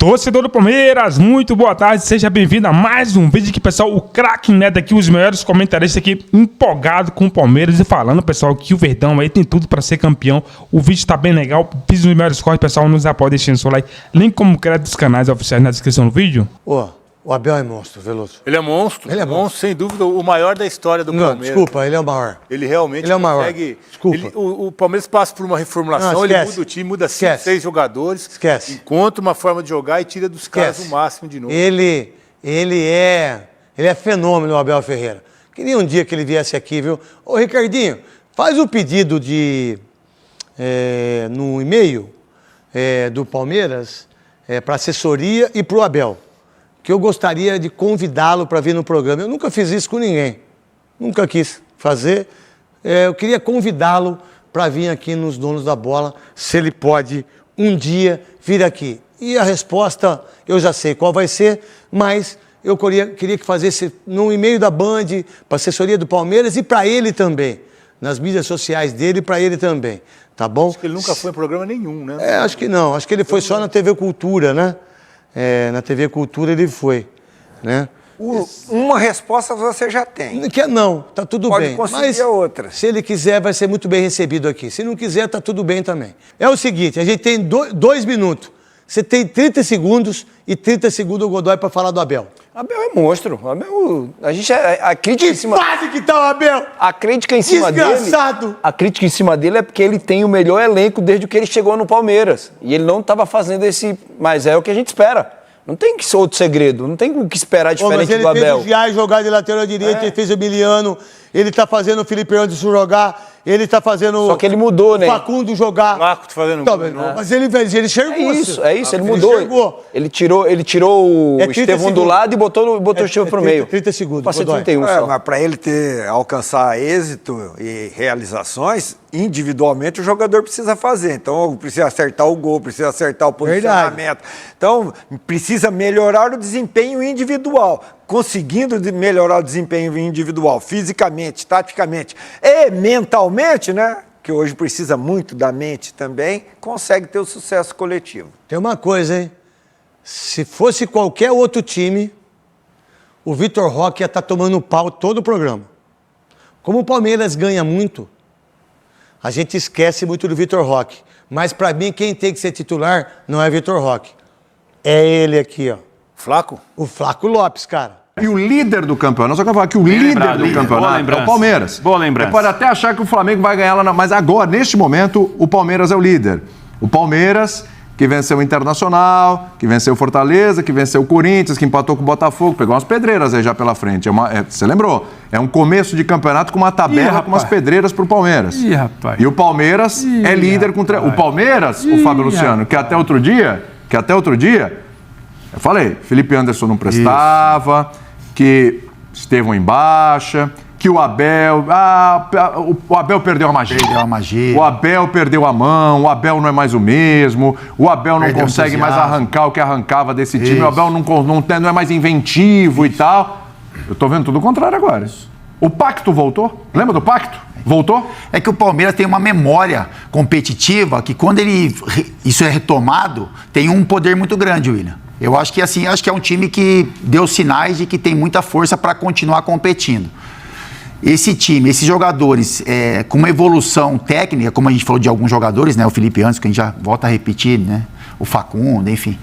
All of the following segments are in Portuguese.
Torcedor do Palmeiras, muito boa tarde, seja bem-vindo a mais um vídeo aqui, pessoal. O craque Neto aqui, os melhores comentaristas aqui, empolgado com o Palmeiras e falando, pessoal, que o Verdão aí tem tudo para ser campeão. O vídeo tá bem legal, fiz os melhores cortes, pessoal, nos apoia, deixando seu like, link como crédito dos canais oficiais na descrição do vídeo. O Abel é monstro, Veloso. Ele é monstro. Ele é monstro, sem dúvida, o maior da história do Palmeiras. Desculpa, ele é o maior. Ele realmente é o maior. consegue... Desculpa. O Palmeiras passa por uma reformulação, ele muda o time, muda 5, 6 jogadores. Esquece. Encontra uma forma de jogar e tira dos caras o máximo de novo. Ele é fenômeno, o Abel Ferreira. Queria um dia que ele viesse aqui, viu? Ô, Ricardinho, faz o pedido no e-mail do Palmeiras para assessoria e para o Abel. Que eu gostaria de convidá-lo para vir no programa. Eu nunca fiz isso com ninguém. Nunca quis fazer. Eu queria convidá-lo para vir aqui nos Donos da Bola, se ele pode um dia vir aqui. E a resposta, eu já sei qual vai ser, mas eu queria que fazesse no e-mail da Band, para a assessoria do Palmeiras e para ele também. Nas mídias sociais dele e para ele também. Tá bom? Acho que ele nunca foi em programa nenhum, né? Acho que não. Acho que ele foi só na TV Cultura, né? Na TV Cultura ele foi, né? Uma resposta você já tem. Não, tá tudo bem. Pode conseguir a outra. Se ele quiser, vai ser muito bem recebido aqui. Se não quiser, tá tudo bem também. É o seguinte, a gente tem 2 minutos. Você tem 30 segundos e 30 segundos o Godoy para falar do Abel. Abel é monstro. Abel, a gente a crítica em cima. Fase que tá o Abel! A crítica em cima Desgraçado. dele. A crítica em cima dele é porque ele tem o melhor elenco desde que ele chegou no Palmeiras. E ele não estava fazendo esse. Mas é o que a gente espera. Não tem que ser outro segredo, não tem o que esperar diferente do Abel. Mas ele fez o Giai jogar de lateral direito, ele fez o Emiliano, ele tá fazendo o Felipe Anderson jogar, ele tá fazendo Só que ele mudou, né? o Facundo jogar. O Marco tá fazendo Mas ele enxergou. É isso, ele mudou. Ele tirou o Estevão do lado e botou o Estevão pro meio. 30 segundos. Pode ser 31 só. Mas para ele alcançar êxito e realizações, individualmente o jogador precisa fazer. Então, precisa acertar o gol, precisa acertar o posicionamento. Verdade. Então, precisa melhorar o desempenho individual. Conseguindo melhorar o desempenho individual, fisicamente, taticamente e mentalmente, né? Que hoje precisa muito da mente também, consegue ter o sucesso coletivo. Tem uma coisa, hein? Se fosse qualquer outro time, o Vitor Roque ia estar tomando pau todo o programa. Como o Palmeiras ganha muito, a gente esquece muito do Vitor Roque. Mas para mim, quem tem que ser titular não é Vitor Roque. É ele aqui, ó. Flaco? O Flaco Lopes, cara. E o líder do campeonato, só que eu vou falar que o líder do campeonato é o Palmeiras. Boa lembrança. Você pode até achar que o Flamengo vai ganhar lá, mas agora, neste momento, o Palmeiras é o líder. O Palmeiras, que venceu o Internacional, que venceu o Fortaleza, que venceu o Corinthians, que empatou com o Botafogo, pegou umas pedreiras aí já pela frente. Você lembrou? É um começo de campeonato com uma tabela com umas pedreiras pro Palmeiras. E o Palmeiras é líder com... O Palmeiras, o Fábio Luciano, que até outro dia, eu falei, Felipe Anderson não prestava... que Estevão em baixa, que o Abel... o Abel perdeu a magia. O Abel perdeu a mão, o Abel não é mais o mesmo, o Abel não consegue mais arrancar o que arrancava desse time, o Abel não é mais inventivo e tal. Eu tô vendo tudo o contrário agora. O pacto voltou? Lembra do pacto? Voltou? É que o Palmeiras tem uma memória competitiva que quando isso é retomado, tem um poder muito grande, William. Eu acho que é um time que deu sinais de que tem muita força para continuar competindo. Esse time, esses jogadores, com uma evolução técnica, como a gente falou de alguns jogadores, né? O Felipe Anderson, que a gente já volta a repetir, né? O Facundo, enfim,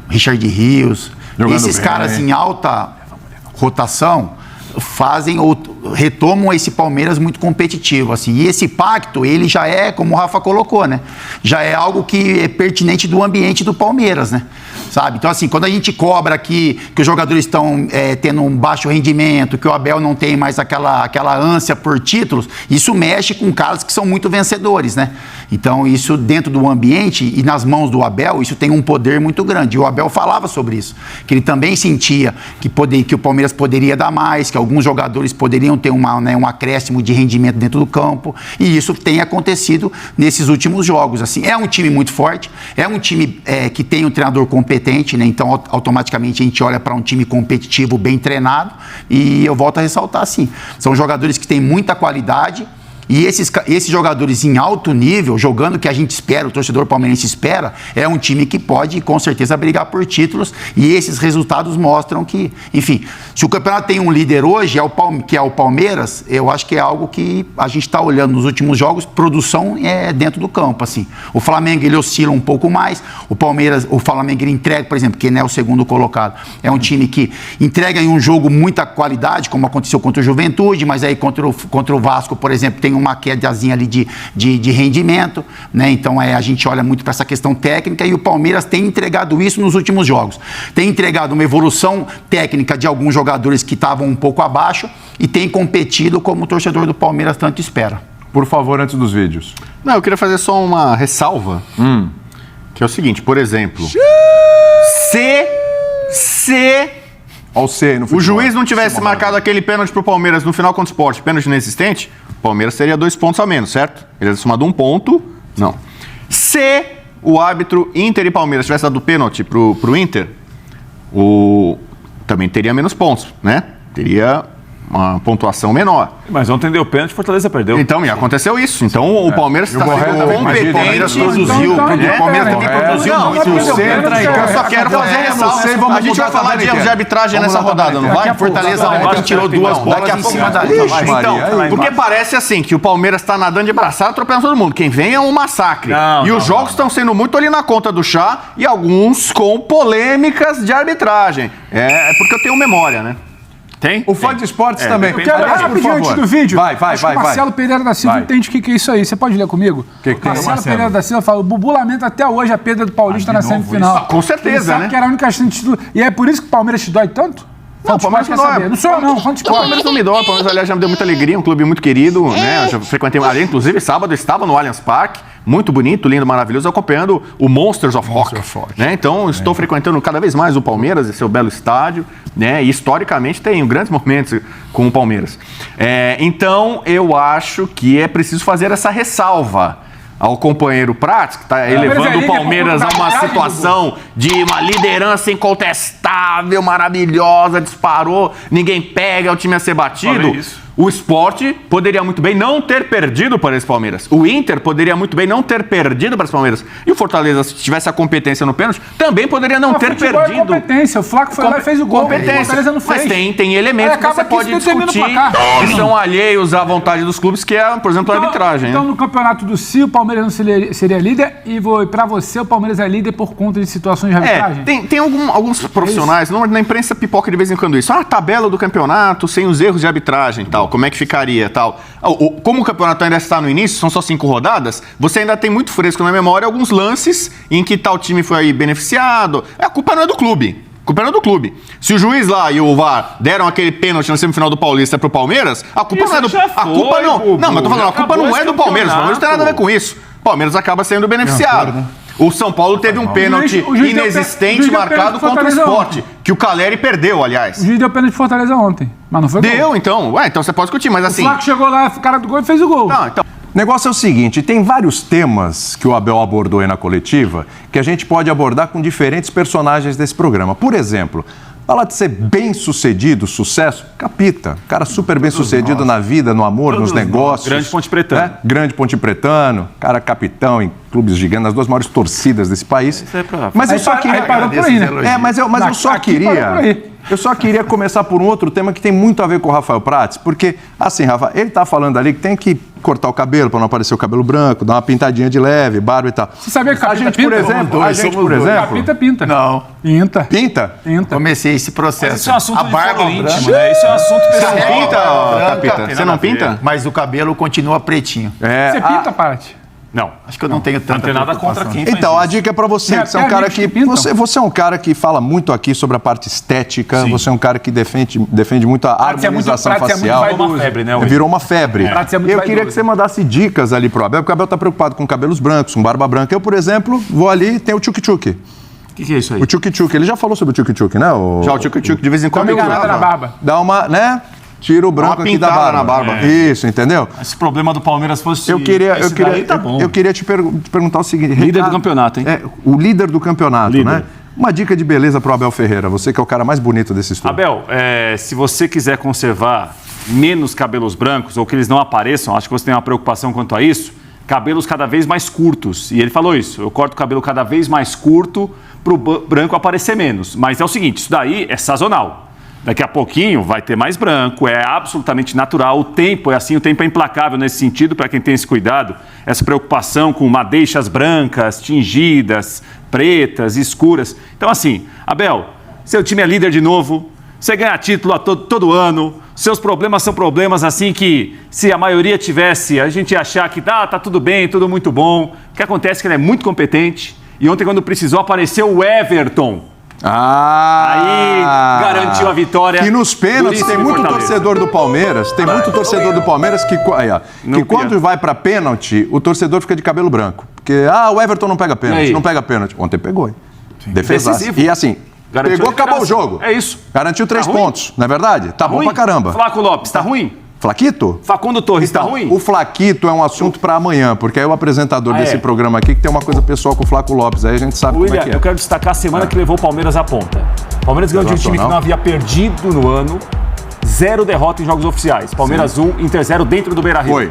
Richard Rios. Esses caras em alta rotação retomam esse Palmeiras muito competitivo, assim. E esse pacto, ele já é, como o Rafa colocou, né? Já é algo que é pertinente do ambiente do Palmeiras, né? Sabe? Então, assim, quando a gente cobra aqui que os jogadores estão tendo um baixo rendimento, que o Abel não tem mais aquela ânsia por títulos, isso mexe com caras que são muito vencedores, né? Então, isso dentro do ambiente e nas mãos do Abel, isso tem um poder muito grande. E o Abel falava sobre isso, que ele também sentia que o Palmeiras poderia dar mais, que alguns jogadores poderiam ter um acréscimo de rendimento dentro do campo, e isso tem acontecido nesses últimos jogos. Assim, é um time muito forte, é um time que tem um treinador competente, né? Então automaticamente a gente olha para um time competitivo, bem treinado, e eu volto a ressaltar assim, são jogadores que têm muita qualidade E esses jogadores em alto nível, jogando o que a gente espera, o torcedor palmeirense espera, é um time que pode, com certeza, brigar por títulos. E esses resultados mostram que, enfim, se o campeonato tem um líder hoje, que é o Palmeiras, eu acho que é algo que a gente está olhando nos últimos jogos, produção é dentro do campo, assim. O Flamengo, ele oscila um pouco mais, o Flamengo, ele entrega, por exemplo, quem é o segundo colocado, é um time que entrega em um jogo muita qualidade, como aconteceu contra o Juventude, mas aí contra o Vasco, por exemplo, tem uma quedazinha ali de rendimento, né? Então a gente olha muito para essa questão técnica e o Palmeiras tem entregado isso nos últimos jogos. Tem entregado uma evolução técnica de alguns jogadores que estavam um pouco abaixo e tem competido como o torcedor do Palmeiras tanto espera. Por favor, antes dos vídeos. Não, eu queria fazer só uma ressalva, que é o seguinte, por exemplo, Olha o C no futebol. O juiz não tivesse marcado aquele pênalti pro Palmeiras no final contra o Sport, pênalti inexistente, o Palmeiras teria 2 pontos a menos, certo? Ele teria somado 1 ponto, não. Se o árbitro Inter e Palmeiras tivesse dado pênalti pro Inter, também teria menos pontos, né? Teria uma pontuação menor. Mas ontem deu pênalti, Fortaleza perdeu. Então, e aconteceu isso. Então, o Palmeiras está sendo competente. O Palmeiras produziu. O Palmeiras também produziu muito. Eu só quero fazer ressalva. A gente vai falar de erros de arbitragem nessa rodada, não vai? Fortaleza ontem tirou 2 bolas em cima da linha. Então, porque parece assim, que o Palmeiras está nadando de braçada, atropelando todo mundo. Quem vem é um massacre. E os jogos estão sendo muito ali na conta do chá e alguns com polêmicas de arbitragem. É porque eu tenho memória, né? Tem? O fã de esportes também. Eu quero rapidinho antes do vídeo. Vai. O Marcelo Pereira da Silva entende o que é isso aí. Você pode ler comigo? Que tem, Marcelo Pereira da Silva fala: o Bubu lamenta até hoje a perda do Paulista na semifinal. Com certeza, ele sabe, né? Que era a única chance de título. E é por isso que o Palmeiras te dói tanto? Não, o Palmeiras não dói. Não sou eu, não. O Palmeiras não me dói. O Palmeiras, aliás, já me deu muita alegria. Um clube muito querido, né? Eu já frequentei ali. Inclusive, sábado eu estava no Allianz Parque. Muito bonito, lindo, maravilhoso, acompanhando o Monsters of Rock. Né? Então, estou frequentando cada vez mais o Palmeiras, esse é o belo estádio, né? E historicamente tenho grandes momentos com o Palmeiras. Então, eu acho que é preciso fazer essa ressalva ao companheiro Prats, que está elevando o Palmeiras a uma situação de uma liderança incontestável, maravilhosa, disparou, ninguém pega, é o time a ser batido. O Sport poderia muito bem não ter perdido para esse Palmeiras. O Inter poderia muito bem não ter perdido para esse Palmeiras. E o Fortaleza, se tivesse a competência no pênalti, também poderia não ter perdido. É competência. O Flaco foi lá e fez o gol. Competência. O Fortaleza não fez. Mas tem elementos que você pode discutir que são alheios à vontade dos clubes, que é, por exemplo, a arbitragem. Então, no campeonato do Cio, o Palmeiras não seria líder e para você, o Palmeiras é líder por conta de situações de arbitragem? Tem alguns profissionais, na imprensa pipoca de vez em quando isso. A tabela do campeonato sem os erros de arbitragem e tal. Como é que ficaria tal? Como o campeonato ainda está no início, são só 5 rodadas, você ainda tem muito fresco na memória alguns lances em que tal time foi aí beneficiado. A culpa não é do clube. A culpa não é do clube. Se o juiz lá e o VAR deram aquele pênalti na semifinal do Paulista pro Palmeiras, a culpa não é do... A culpa não... Não, mas eu tô falando, a culpa não é do Palmeiras. O Palmeiras não tem nada a ver com isso. O Palmeiras acaba sendo beneficiado. O São Paulo teve um pênalti inexistente marcado contra o Sport, que o Caleri perdeu, aliás. O juiz deu pênalti de Fortaleza ontem, mas não foi gol. Deu, então. Então você pode discutir, mas assim... O Flaco chegou lá, o cara do gol e fez o gol. Não, então... O negócio é o seguinte, tem vários temas que o Abel abordou aí na coletiva que a gente pode abordar com diferentes personagens desse programa. Por exemplo, falar de ser bem-sucedido, sucesso, Capita. Cara super bem-sucedido na vida, no amor, nos negócios. Grande Ponte Pretano. Né? Grande Ponte Pretano, cara capitão em clubes gigantes, nas 2 maiores torcidas desse país. Mas eu só queria... parou por aí, né? Mas eu só queria... Eu só queria começar por um outro tema que tem muito a ver com o Rafael Prats, porque, assim, Rafa, ele tá falando ali que tem que cortar o cabelo para não aparecer o cabelo branco, dar uma pintadinha de leve, barba e tal. Você sabia que a gente, por exemplo, Capita pinta. Não. Pinta. Pinta? Comecei esse processo. Isso é um assunto a barba íntimo, né? Isso é um assunto pessoal. Você pinta, Capita? Você não pinta? Mas o cabelo continua pretinho. Você pinta, Paty? Não. Acho que eu não tenho tanta Não tem nada contra quem faz Então, isso. a dica é pra você, que você é um cara que... Você é um cara que fala muito aqui sobre a parte estética, Sim. Você é um cara que defende muito a harmonização facial. Virou uma febre, né? Virou uma febre. Eu queria que você mandasse dicas ali pro Abel, porque o Abel tá preocupado com cabelos brancos, com barba branca. Eu, por exemplo, vou ali e tem o tchuk-tchuk. O que é isso aí? O tchuk-tchuk. Ele já falou sobre o tchuk-tchuk, né? Já o tchuk-tchuk, de vez em quando... na barba. Dá uma, né? Tira o branco aqui da barba. Na barba. Isso, entendeu? Se o problema do Palmeiras fosse Eu queria tá bom. te perguntar o seguinte... Líder do campeonato, hein? O líder do campeonato, né? Uma dica de beleza pro Abel Ferreira, você que é o cara mais bonito desse estúdio. Abel, se você quiser conservar menos cabelos brancos ou que eles não apareçam, acho que você tem uma preocupação quanto a isso, cabelos cada vez mais curtos. E ele falou isso, eu corto o cabelo cada vez mais curto pro branco aparecer menos. Mas é o seguinte, isso daí é sazonal. Daqui a pouquinho vai ter mais branco, é absolutamente natural. O tempo é assim, o tempo é implacável nesse sentido, para quem tem esse cuidado, essa preocupação com madeixas brancas, tingidas, pretas, escuras. Então, assim, Abel, seu time é líder de novo, você ganha título a todo ano, seus problemas são problemas assim que, se a maioria tivesse, a gente ia achar que tá tudo bem, tudo muito bom. O que acontece é que ele é muito competente, e ontem, quando precisou, apareceu o Everton. Aí garantiu a vitória. Que nos pênaltis tem muito torcedor do Palmeiras, que quando vai pra pênalti, o torcedor fica de cabelo branco. Porque, o Everton não pega pênalti, não pega pênalti. Ontem pegou, hein? Defesaço. E assim, garantiu, pegou, acabou o jogo. É isso. Garantiu 3 pontos, não é verdade? Tá bom ruim? Pra caramba. Flaco Lopes, tá ruim? Flaquito? Facundo Torres, tá ruim? O Flaquito é um assunto pra amanhã, porque aí o apresentador desse programa aqui que tem uma coisa pessoal com o Flaco Lopes, aí a gente sabe William, como é que é. Eu quero destacar a semana que levou o Palmeiras à ponta. O Palmeiras ganhou de um time que não havia perdido no ano, 0 derrota em jogos oficiais. Palmeiras 1, Inter 0 dentro do Beira-Rio. Foi.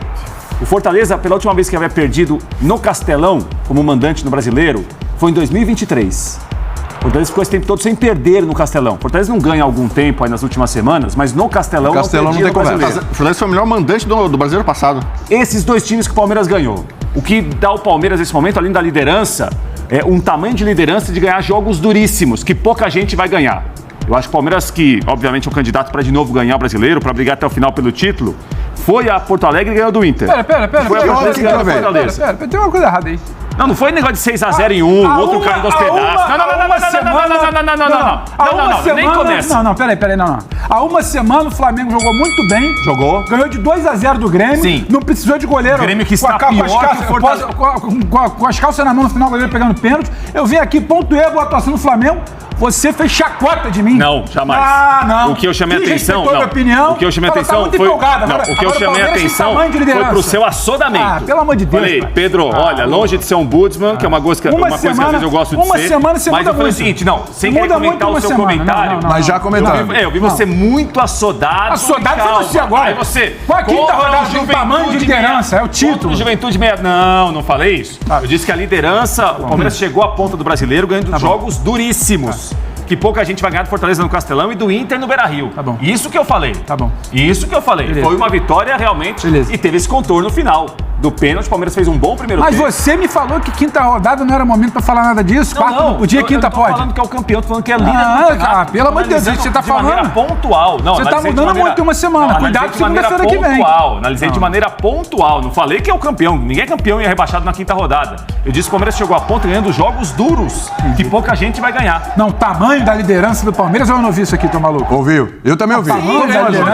O Fortaleza, pela última vez que havia perdido no Castelão, como mandante no Brasileiro, foi em 2023. O Fortaleza ficou esse tempo todo sem perder no Castelão. O Fortaleza não ganha há algum tempo aí nas últimas semanas, mas no Castelão não perdia no Brasileiro. O Fortaleza foi o melhor mandante do Brasileiro passado. Esses 2 times que o Palmeiras ganhou. O que dá ao Palmeiras nesse momento, além da liderança, é um tamanho de liderança de ganhar jogos duríssimos, que pouca gente vai ganhar. Eu acho que o Palmeiras, que obviamente é um candidato para de novo ganhar o Brasileiro, para brigar até o final pelo título, foi a Porto Alegre e ganhou do Inter. Pera. Foi a Porto Alegre e ganhou do Fortaleza. Tem uma coisa errada aí. Não foi negócio de 6-0 em um, outro caindo aos pedaços. Não, nem começa. Não, peraí, não. Há uma semana o Flamengo jogou muito bem. Jogou. Ganhou de 2-0 do Grêmio. Sim. Não precisou de goleiro. O Grêmio que está pior que o Fortaleza. Com as calças na mão no final, o goleiro pegando pênalti. Eu vim aqui, pontuei a boa atuação do Flamengo. Você fez chacota de mim. Não, jamais. Não. O que eu chamei a atenção, o que eu chamei a atenção foi, o que eu chamei a atenção foi pro seu assodamento. Pelo amor de Deus. Falei, Pedro, olha, longe de ser um Budsman, que é uma coisa que às vezes eu gosto de ser. Uma semana você mas eu falei o seguinte, sem querer comentar o seu comentário. Mas já comentaram. Eu vi você muito assodado. Assodado foi você agora. Aí você. Foi a quinta rodada do tamanho de liderança, é o título. Juventude meia. Não falei isso. Eu disse que a liderança, o Palmeiras chegou à ponta do Brasileiro ganhando jogos duríssimos. Que pouca gente vai ganhar do Fortaleza no Castelão e do Inter no Beira-Rio. Tá bom. Isso que eu falei. Tá bom. Isso que eu falei. Beleza. Foi uma vitória realmente. Beleza. E teve esse contorno final. Do pênalti, o Palmeiras fez um bom primeiro tempo. Mas você me falou que quinta rodada não era momento pra falar nada disso. Quarta não podia, quinta pode. Eu tô falando que é o campeão, tô falando que é líder do campeonato. Pelo amor de Deus, você tá falando. De maneira pontual. Não, você tá mudando muito uma semana. Cuidado segunda-feira que vem. Analisei de maneira pontual. Não falei que é o campeão. Ninguém é campeão e é rebaixado na quinta rodada. Eu disse que o Palmeiras chegou a ponta ganhando jogos duros, que pouca gente vai ganhar. Não, o tamanho da liderança do Palmeiras, eu não ouvi isso aqui, tô maluco. Ouviu? Eu também ouvi.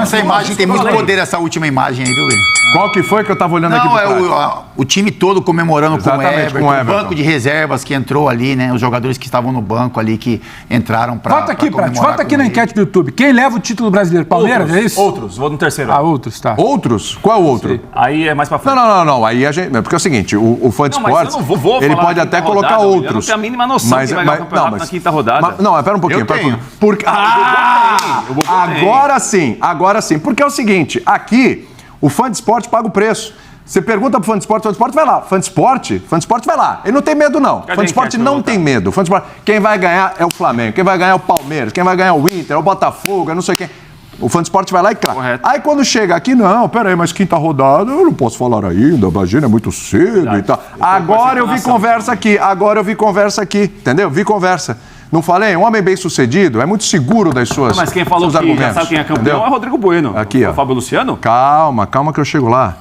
Essa imagem tem muito poder, essa última imagem aí, viu, William? Qual que foi que eu tava olhando aqui pro Não, o time todo comemorando com o Everton, o banco de reservas que entrou ali, né? Os jogadores que estavam no banco ali, que entraram pra Vota aqui, Prati, vota aqui na enquete do YouTube. Quem leva o título brasileiro? Palmeiras, é isso? Outros, vou no terceiro. Outros, tá. Outros? Qual é o outro? Sim. Aí é mais pra frente. Não. Aí a gente... Porque é o seguinte, o fã de esportes, ele pode até colocar outros. Eu não tenho a mínima noção que vai ganhar o campeonato na quinta rodada. Pera um pouquinho. Agora sim. Porque é o seguinte, aqui, o fã de esporte paga o preço. Você pergunta pro fã de esporte vai lá. Fã de esporte vai lá. Ele não tem medo, não. Fã de esporte não tem medo. Fã de esporte, quem vai ganhar é o Flamengo, quem vai ganhar é o Palmeiras, quem vai ganhar é o Inter, é o Botafogo, é não sei quem. O fã de esporte vai lá e craca. Aí quando chega aqui, não, peraí, mas quinta rodada eu não posso falar ainda, imagina, é muito cedo e tal. Agora eu vi conversa aqui, entendeu? Vi conversa. Não falei? Um homem bem sucedido é muito seguro das suas. Mas quem falou que já sabe quem é campeão entendeu? É Rodrigo Bueno. Aqui, ó. O Fábio Luciano? Calma que eu chego lá.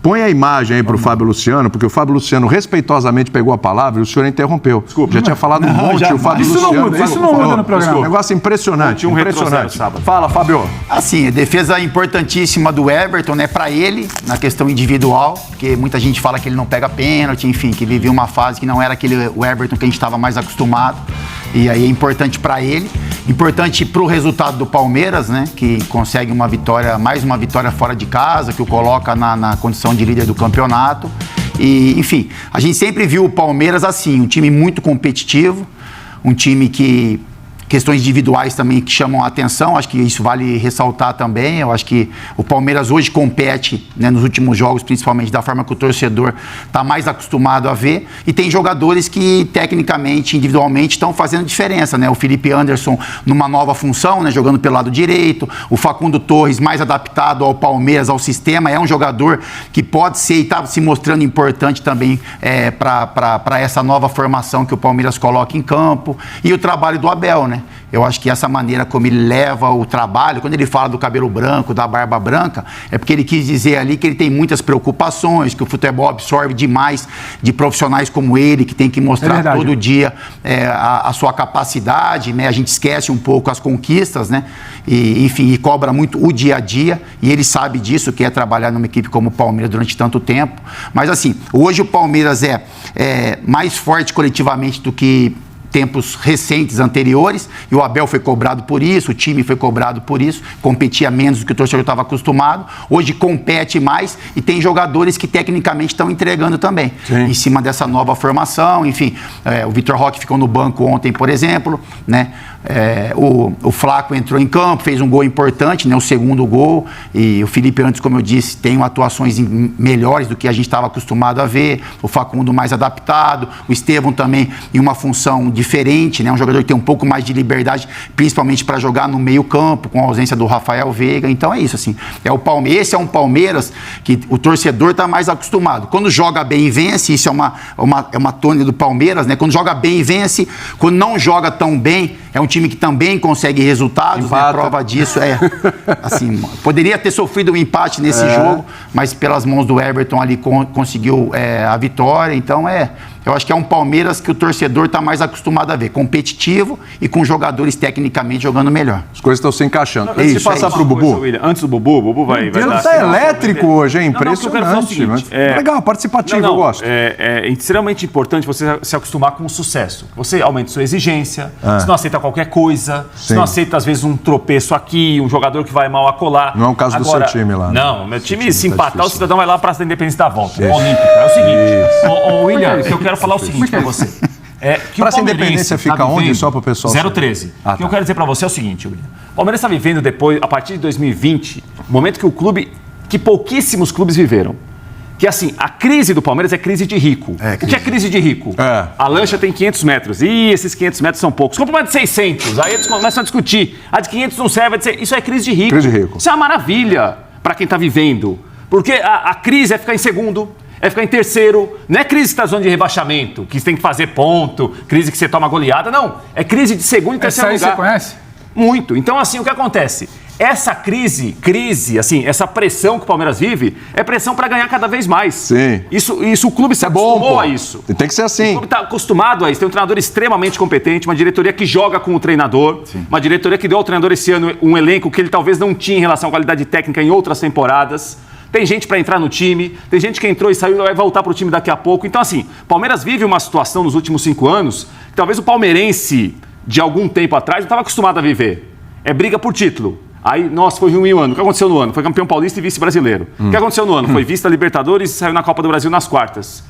Põe a imagem aí pro Fábio Luciano, porque o Fábio Luciano respeitosamente pegou a palavra e o senhor interrompeu. Desculpa. Já tinha falado um monte, o Fábio Luciano. Isso não muda no programa. Negócio impressionante, impressionante. Fala, Fábio. Assim, defesa importantíssima do Everton, né, pra ele, na questão individual, porque muita gente fala que ele não pega pênalti, enfim, que vivia uma fase que não era o Everton que a gente estava mais acostumado. E aí é importante pra ele, importante pro resultado do Palmeiras, né, que consegue uma vitória, mais uma vitória fora de casa, que o coloca na condição de líder do campeonato. E, enfim, a gente sempre viu o Palmeiras assim, um time muito competitivo, um time que... Questões individuais também que chamam a atenção, acho que isso vale ressaltar também. Eu acho que o Palmeiras hoje compete, né, nos últimos jogos, principalmente da forma que o torcedor está mais acostumado a ver. E tem jogadores que, tecnicamente, individualmente, estão fazendo diferença, né? O Felipe Anderson numa nova função, né, jogando pelo lado direito. O Facundo Torres mais adaptado ao Palmeiras, ao sistema. É um jogador que pode ser e está se mostrando importante também para essa nova formação que o Palmeiras coloca em campo. E o trabalho do Abel, né? Eu acho que essa maneira como ele leva o trabalho, quando ele fala do cabelo branco, da barba branca, é porque ele quis dizer ali que ele tem muitas preocupações, que o futebol absorve demais de profissionais como ele, que tem que mostrar todo dia a sua capacidade, né? A gente esquece um pouco as conquistas, né? E, enfim, e cobra muito o dia a dia, e ele sabe disso, que é trabalhar numa equipe como o Palmeiras durante tanto tempo. Mas assim, hoje o Palmeiras é mais forte coletivamente do que tempos recentes anteriores, e o Abel foi cobrado por isso, o time foi cobrado por isso, competia menos do que o torcedor estava acostumado, hoje compete mais e tem jogadores que tecnicamente estão entregando também, em cima dessa nova formação, enfim, o Vitor Roque ficou no banco ontem, por exemplo, né? O Flaco entrou em campo, fez um gol importante, né, o segundo gol, e o Felipe antes, como eu disse, tem atuações melhores do que a gente estava acostumado a ver, o Facundo mais adaptado, o Estevão também em uma função diferente, né, um jogador que tem um pouco mais de liberdade, principalmente para jogar no meio campo, com a ausência do Rafael Veiga. Então é isso, assim, esse é um Palmeiras que o torcedor está mais acostumado, quando joga bem e vence, isso é uma tônica do Palmeiras, né, quando joga bem e vence, quando não joga tão bem, é um time que também consegue resultados, né? Prova disso assim, poderia ter sofrido um empate nesse jogo, mas pelas mãos do Everton ali conseguiu a vitória. Então eu acho que é um Palmeiras que o torcedor está mais acostumado a ver, competitivo e com jogadores tecnicamente jogando melhor. As coisas estão se encaixando. Antes de passar para o Bubu. Antes do Bubu vai dar. Ele está elétrico hoje, é impressionante. Legal, participativo, eu gosto. É extremamente importante você se acostumar com o sucesso. Você aumenta sua exigência, você não aceita qualquer coisa, você não aceita, às vezes, um tropeço aqui, um jogador que vai mal acolá. Não é o caso do seu time lá. Não, meu time, se empatar, o Cidadão vai lá para a Independência da Volta. Olímpica. É o seguinte, William, eu quero falar o seguinte para você. Praça Independência fica onde? Só para o pessoal 013. O que eu quero dizer para você é o seguinte, William. O Palmeiras está vivendo depois, a partir de 2020, o momento que pouquíssimos clubes viveram. Que assim, a crise do Palmeiras é crise de rico. O que é crise de rico? A lancha tem 500 metros. E esses 500 metros são poucos. Compra uma de 600. Aí eles começam a discutir. A de 500 não serve. Isso é crise de rico. Crise de rico. Isso é uma maravilha para quem está vivendo. Porque a crise é ficar em segundo, é ficar em terceiro. Não é crise que está zona de rebaixamento, que você tem que fazer ponto, crise que você toma goleada. Não. É crise de segundo e terceiro lugar. Você conhece? Muito. Então, assim, o que acontece? Essa crise, assim, essa pressão que o Palmeiras vive, é pressão para ganhar cada vez mais. Sim. Isso o clube se acostumou a isso. Tem que ser assim. O clube está acostumado a isso. Tem um treinador extremamente competente, uma diretoria que joga com o treinador, uma diretoria que deu ao treinador esse ano um elenco que ele talvez não tinha em relação à qualidade técnica em outras temporadas. Tem gente para entrar no time, tem gente que entrou e saiu e vai voltar para o time daqui a pouco. Então, assim, o Palmeiras vive uma situação nos últimos 5 anos que talvez o palmeirense de algum tempo atrás não estava acostumado a viver. É briga por título. Aí, nossa, foi ruim o ano. O que aconteceu no ano? Foi campeão paulista e vice-brasileiro. O que aconteceu no ano? Foi vice da Libertadores e saiu na Copa do Brasil nas quartas.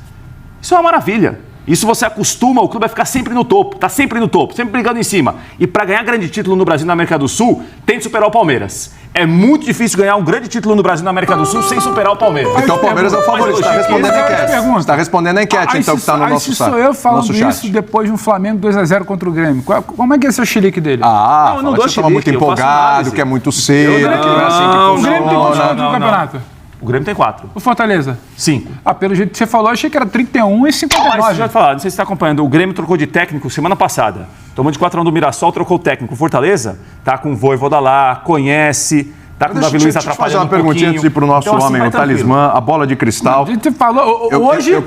Isso é uma maravilha. Isso você acostuma o clube a ficar sempre no topo. Tá sempre no topo, sempre brigando em cima. E para ganhar grande título no Brasil e na América do Sul, tem que superar o Palmeiras. É muito difícil ganhar um grande título no Brasil e na América do Sul sem superar o Palmeiras. Então o Palmeiras é o favorito. Está respondendo a enquete. Está respondendo a enquete, então, que está no nosso site. Sou eu falando isso depois de um Flamengo 2-0 contra o Grêmio. Como é que é esse chilique dele? Não, não dou chilique. Você estava muito empolgado, que é muito cedo, que não é assim que funciona. O Grêmio tem quantos pontos no campeonato? O Grêmio tem 4. O Fortaleza? 5. Pelo jeito que você falou, achei que era 31 e 59. Mas deixa eu te falar, não sei se você está acompanhando, o Grêmio trocou de técnico semana passada. Tomou de 4-1 do Mirassol, trocou o técnico. O Fortaleza tá com o Voivoda lá, conhece, tá com o Davi Luiz atrapalhando um pouquinho. Deixa eu fazer uma perguntinha antes de ir pro nosso homem, o talismã, a bola de cristal. A gente falou, hoje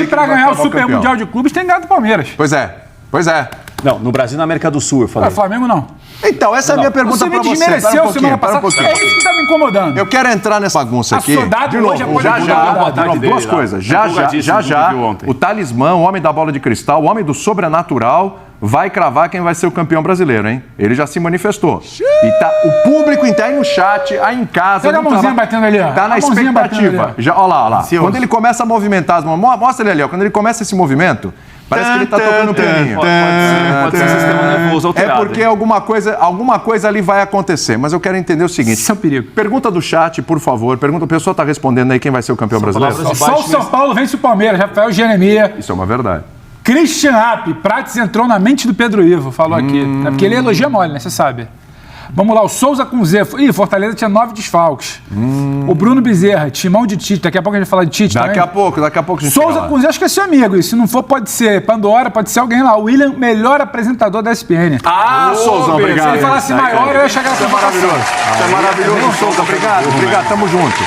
para ganhar o Super Mundial de Clubes tem ganhado o Palmeiras. Pois é. Não, no Brasil e na América do Sul, eu falei. Flamengo não. Então, essa é a minha pergunta pra você. Você me desmereceu semana passada. É isso que tá me incomodando. Eu quero entrar nessa bagunça aqui. De novo, duas coisas. Já, o talismã, o homem da bola de cristal, o homem do sobrenatural, vai cravar quem vai ser o campeão brasileiro, hein? Ele já se manifestou. E tá o público inteiro aí no chat, aí em casa. Olha a mãozinha batendo ali, ó. Tá na expectativa. Olha lá. Quando ele começa a movimentar as mãos, mostra ele ali, ó. Quando ele começa esse movimento, Parece que ele tá tocando pianinho. Pode ser sistema nervoso alterado. É porque alguma coisa ali vai acontecer. Mas eu quero entender o seguinte. Isso é um perigo. Pergunta do chat, por favor. A pessoa tá respondendo aí quem vai ser o campeão brasileiro. Só o São Paulo vence o Palmeiras. Rafael Jeremias. Isso é uma verdade. Christian App. Prates entrou na mente do Pedro Ivo. Falou aqui. É porque ele elogia mole, né? Você sabe. Vamos lá, o Souza com Z. Ih, Fortaleza tinha 9 desfalques. O Bruno Bezerra, timão de Tite. Daqui a pouco a gente vai falar de Tite Daqui a pouco a gente Souza com Z, acho que é seu amigo. E se não for, pode ser Pandora, pode ser alguém lá. William, melhor apresentador da SPN. Souzão, obrigado. Se ele falasse maior, eu ia chegar Isso é maravilhoso. Isso é maravilhoso, Souza. Obrigado, tamo junto.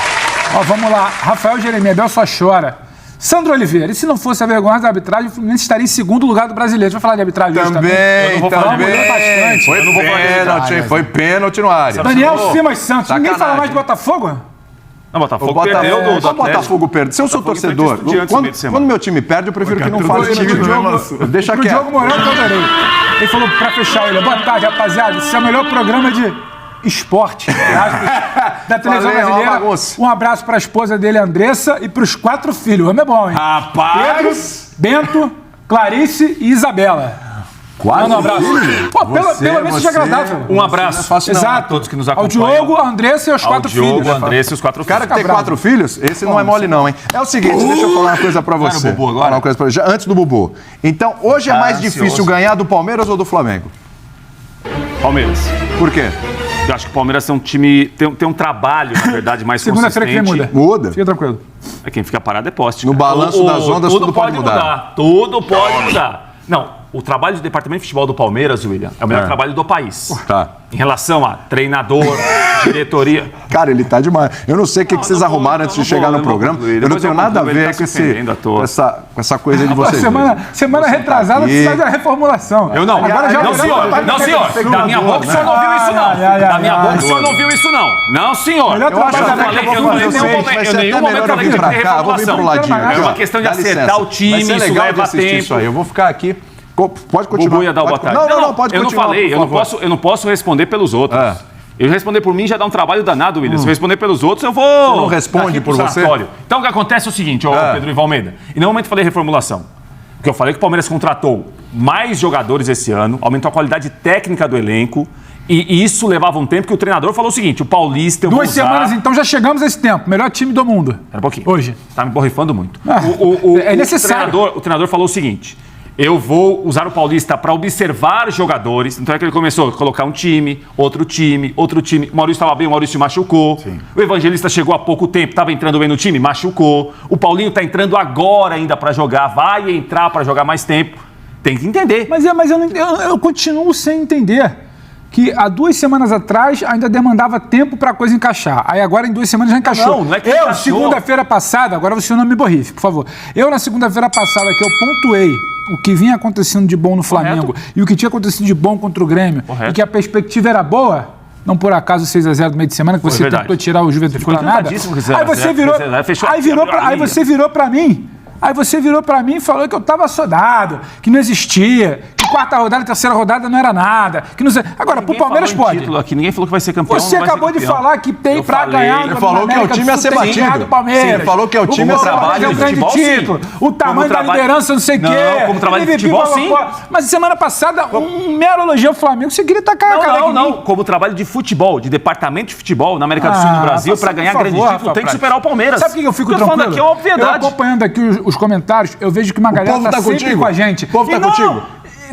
Ó, vamos lá. Rafael Jeremias, Bel só chora. Sandro Oliveira, e se não fosse a vergonha da arbitragem, o Fluminense estaria em segundo lugar do brasileiro. A gente vai falar de arbitragem hoje também. Foi pênalti no área. Daniel Simas Santos. Ninguém fala mais de Botafogo? Não, Botafogo perdeu do Atlético. Botafogo perde. Se eu sou torcedor, quando meu time perde, eu prefiro que não faça time. Deixa quieto. O Diogo Moreno que eu adorei. Ele falou pra fechar ele. Boa tarde, rapaziada. Esse é o melhor programa de esporte da televisão brasileira. Um abraço pra esposa dele, Andressa, e pros 4 filhos. O homem é bom, hein? Rapaz! Pedro, Bento, Clarice e Isabela. Quase. Um abraço. Pô, pelo menos seja agradável. Um abraço. Exato. A todos que nos acompanham. Ao Diogo, a Andressa e os 4 filhos. Diogo, a Andressa e os 4 filhos. O cara que tem 4 filhos, esse não é mole não, hein? É o seguinte, deixa eu falar uma coisa pra você. Vai no Bubu agora. Antes do Bubu. Então, hoje é mais difícil ganhar do Palmeiras ou do Flamengo? Palmeiras. Por quê? Eu acho que o Palmeiras tem um time, tem um trabalho, na verdade, mais Segunda-feira que vem muda. Fica tranquilo. Quem fica parado é poste. No balanço das ondas, tudo pode mudar. Tudo pode mudar. Não, o trabalho do departamento de futebol do Palmeiras, William, é o melhor trabalho do país. Tá. Em relação a treinador, diretoria. Cara, ele tá demais. Eu não sei o que vocês arrumaram antes de chegar no programa. Eu não tenho nada a ver com essa coisa de vocês. Semana retrasada precisa de uma reformulação. Eu não. Agora já não, senhor. Não, senhor. Da minha boca o senhor não viu isso, não. Da minha boca o senhor não viu isso, não. Não, senhor. Eu acho que eu vou fazer vocês. Em nenhum momento eu vim pra cá. Vou vir pro ladinho. É uma questão de acertar o time, isso leva tempo. Eu vou ficar aqui. Pode continuar. Bubu ia dar o boa tarde. Não, pode continuar. Eu não falei, eu não posso responder pelos outros. Eu responder por mim já dá um trabalho danado, William. Se eu responder pelos outros, eu vou... Você não responde por você? Então o que acontece é o seguinte, Pedro Ivo Almeida. Em nenhum momento eu falei reformulação. Porque eu falei que o Palmeiras contratou mais jogadores esse ano, aumentou a qualidade técnica do elenco, e isso levava um tempo que o treinador falou o seguinte, o Paulista... 2 semanas, então já chegamos a esse tempo. Melhor time do mundo. Espera um pouquinho. Hoje. Tá me borrifando muito. É necessário. O treinador falou o seguinte... Eu vou usar o Paulista para observar jogadores. Então é que ele começou a colocar um time, outro time, outro time. O Maurício estava bem, o Maurício machucou. Sim. O Evangelista chegou há pouco tempo, estava entrando bem no time, machucou. O Paulinho está entrando agora ainda para jogar, vai entrar para jogar mais tempo. Tem que entender. Mas eu continuo sem entender. Que há 2 semanas atrás ainda demandava tempo para a coisa encaixar. Aí agora em 2 semanas já encaixou. Não é que eu, segunda-feira passada, agora você não me borrife, por favor. Eu, na segunda-feira passada, que eu pontuei o que vinha acontecendo de bom no Flamengo e o que tinha acontecido de bom contra o Grêmio e que a perspectiva era boa, não por acaso 6-0 no meio de semana, que você tentou tirar o Juventude para nada. Aí você virou para mim. Aí você virou pra mim e falou que eu tava assodado, que não existia, que 4ª rodada, 3ª rodada não era nada, que não sei. Agora, pro Palmeiras pode. Aqui, ninguém falou que vai ser campeão. Você acabou de falar que tem pra ganhar. Ele falou que é o time a ser batido. Ele falou que é o time a ser batido. O grande título, o tamanho da liderança, não sei o quê. Não, como trabalho de futebol, sim. Mas semana passada, um mero elogio ao Flamengo, você queria tacar a cara. Não. Como trabalho de futebol, de departamento de futebol na América do Sul e no Brasil, pra ganhar grande título, tem que superar o Palmeiras. Sabe por que eu fico tranquilo? Aqui é uma obviedade. Eu acompanhando aqui os comentários, eu vejo que uma galera tá sempre com a gente. O povo tá contigo.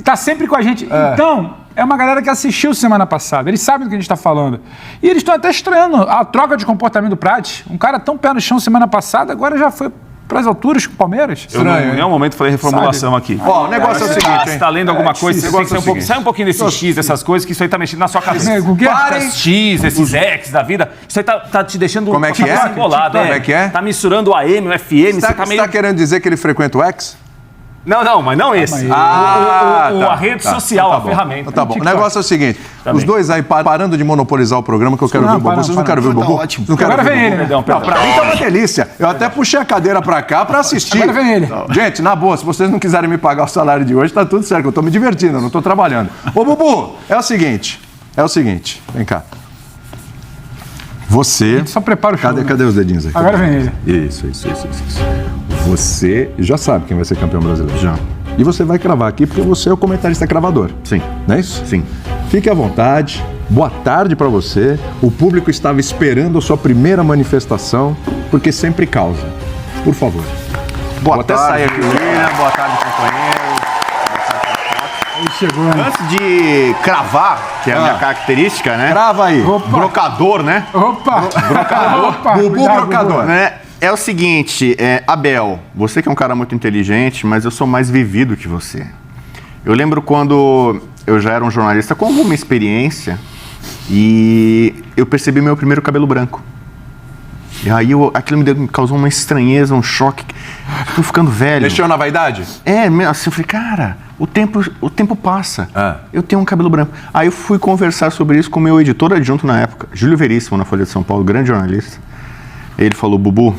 Tá sempre com a gente. Então, é uma galera que assistiu semana passada. Eles sabem do que a gente tá falando. E eles estão até estranhando a troca de comportamento do Prates. Um cara tão pé no chão semana passada, agora já foi para as alturas com o Palmeiras. Eu em nenhum momento falei reformulação aqui. Ó, o negócio é o seguinte, você tá lendo alguma coisa, você tem que sai um pouquinho desse X, dessas coisas, que isso aí tá mexendo na sua cabeça. Esses X, esses X da vida, isso aí tá te deixando como é que é? Embolado, como é que é? Tá misturando o AM, o FM, você tá meio... Você tá querendo dizer que ele frequenta o X? Não, mas não esse. A rede social, a ferramenta. Tá bom. O negócio é o seguinte: os dois aí parando de monopolizar o programa, que eu quero ver o Bubu. Vocês não querem ver o Bubu? Ótimo. Agora vem ele. Não, pra mim tá uma delícia. Eu até puxei a cadeira pra cá pra assistir. Agora vem ele. Gente, na boa, se vocês não quiserem me pagar o salário de hoje, tá tudo certo. Eu tô me divertindo, eu não tô trabalhando. Ô, Bubu, é o seguinte. Vem cá. Você. Só prepara o show. Cadê os dedinhos aqui? Agora vem ele. Isso. Você já sabe quem vai ser campeão brasileiro. Já. E você vai cravar aqui porque você é o comentarista cravador. Sim. Não é isso? Sim. Fique à vontade. Boa tarde para você. O público estava esperando a sua primeira manifestação, porque sempre causa. Por favor. Boa tarde, aqui, William. Boa tarde, companheiro. Chegou, né? Antes de cravar, que é a minha característica, né? Crava aí. Opa. Brocador, né? Opa! Opa! Bubu Cuidado, brocador. Bubu. Né? É o seguinte, Abel, você que é um cara muito inteligente, mas eu sou mais vivido que você. Eu lembro quando eu já era um jornalista com alguma experiência e eu percebi meu primeiro cabelo branco. E aí aquilo me causou uma estranheza, um choque. Tô ficando velho. Mexeu na vaidade? Assim, eu falei, cara, o tempo passa. Ah. Eu tenho um cabelo branco. Aí eu fui conversar sobre isso com o meu editor adjunto na época, Júlio Veríssimo, na Folha de São Paulo, grande jornalista. Ele falou, Bubu,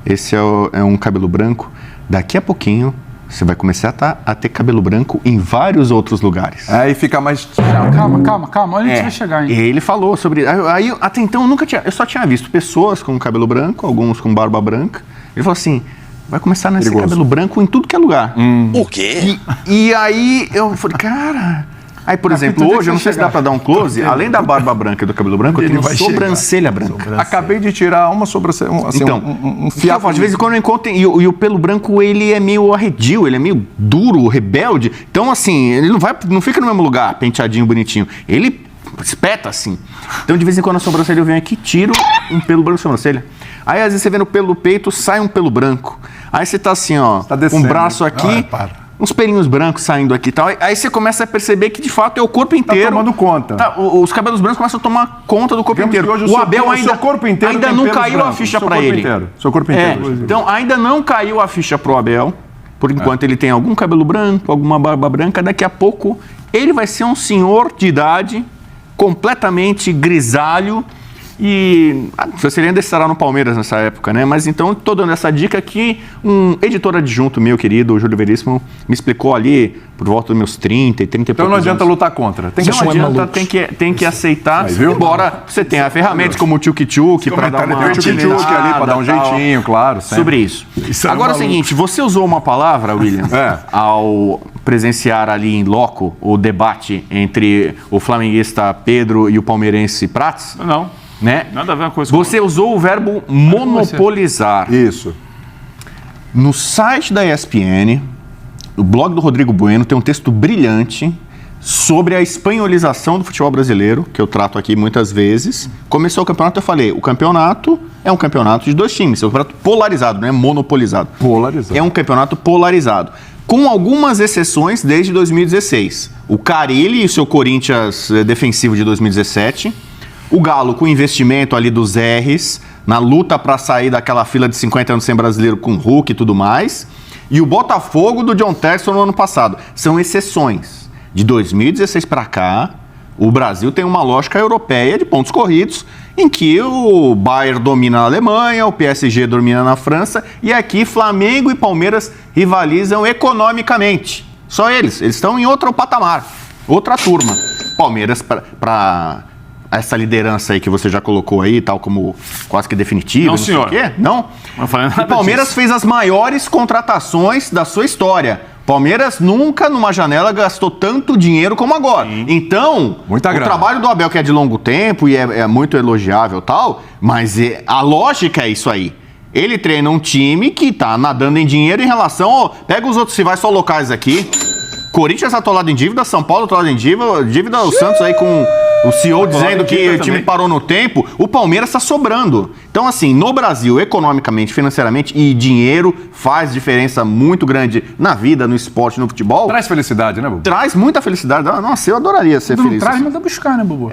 esse é um cabelo branco. Daqui a pouquinho, você vai começar a ter cabelo branco em vários outros lugares. Aí fica mais... Calma. Olha onde a gente vai chegar, hein? Ele falou sobre... Aí, até então, eu só tinha visto pessoas com cabelo branco, alguns com barba branca. Ele falou assim, vai começar a nascer cabelo branco em tudo que é lugar. O quê? E aí, eu falei, cara... Aí, por exemplo, hoje, eu não sei se dá pra dar um close, além da barba branca e do cabelo branco, eu tenho sobrancelha branca. Acabei de tirar uma sobrancelha, um fiapo. De vez em quando eu encontro, e o pelo branco, ele é meio arredio, ele é meio duro, rebelde. Então, assim, ele não fica no mesmo lugar, penteadinho, bonitinho. Ele espeta, assim. Então, de vez em quando a sobrancelha eu venho aqui, tiro um pelo branco da sobrancelha. Aí, às vezes, você vê no pelo do peito, sai um pelo branco. Aí você tá assim, ó, com o braço aqui... uns pelinhos brancos saindo aqui e tal. Aí você começa a perceber que, de fato, é o corpo inteiro. Tá tomando conta. Os cabelos brancos começam a tomar conta do corpo inteiro. O Abel ainda não caiu a ficha para ele. Seu corpo inteiro. Então, ainda não caiu a ficha pro Abel. Por enquanto, ele tem algum cabelo branco, alguma barba branca. Daqui a pouco, ele vai ser um senhor de idade, completamente grisalho. E você ainda estará no Palmeiras nessa época, né? Mas então, tô dando essa dica que um editor adjunto meu querido, o Júlio Veríssimo, me explicou ali por volta dos meus 30 e 30 e poucos Então não adianta anos. lutar contra. Não adianta, tem que aceitar. Embora você tenha ferramentas como o tchuk-tchuk para dar uma... tchuk-tchuk ali para dar um jeitinho, claro. Sempre. Sobre isso. Agora é o seguinte, você usou uma palavra, William, ao presenciar ali em loco o debate entre o flamenguista Pedro e o palmeirense Prats? Não. Né? Nada a ver com coisa com Você usou o verbo monopolizar. Isso. No site da ESPN, o blog do Rodrigo Bueno, tem um texto brilhante sobre a espanholização do futebol brasileiro, que eu trato aqui muitas vezes. Começou o campeonato, eu falei, o campeonato é um campeonato de dois times, é um campeonato polarizado, não é monopolizado. Polarizado. É um campeonato polarizado. Com algumas exceções desde 2016. O Carille e o seu Corinthians defensivo de 2017... O Galo com investimento ali dos R's, na luta para sair daquela fila de 50 anos sem brasileiro com Hulk e tudo mais. E o Botafogo do John Textor no ano passado. São exceções. De 2016 para cá, o Brasil tem uma lógica europeia de pontos corridos, em que o Bayern domina na Alemanha, o PSG domina na França, e aqui Flamengo e Palmeiras rivalizam economicamente. Só eles estão em outro patamar, outra turma. Palmeiras para essa liderança aí que você já colocou aí, tal como quase que definitiva. Não, senhor. Sei o quê? Não. Não falei nada o Palmeiras disso. fez as maiores contratações da sua história. Palmeiras nunca, numa janela, gastou tanto dinheiro como agora. Sim. Então, Muita grana. Trabalho do Abel, que é de longo tempo e é muito elogiável e tal, mas a lógica é isso aí. Ele treina um time que tá nadando em dinheiro em relação pega os outros rivais só locais aqui. Corinthians atolado em dívida, São Paulo atolado em dívida, o Santos aí com o CEO dizendo que o time parou no tempo, o Palmeiras está sobrando. Então, assim, no Brasil, economicamente, financeiramente, e dinheiro faz diferença muito grande na vida, no esporte, no futebol. Traz felicidade, né, Bubu? Traz muita felicidade. Nossa, eu adoraria ser feliz. Não traz, manda buscar, né, Bubu?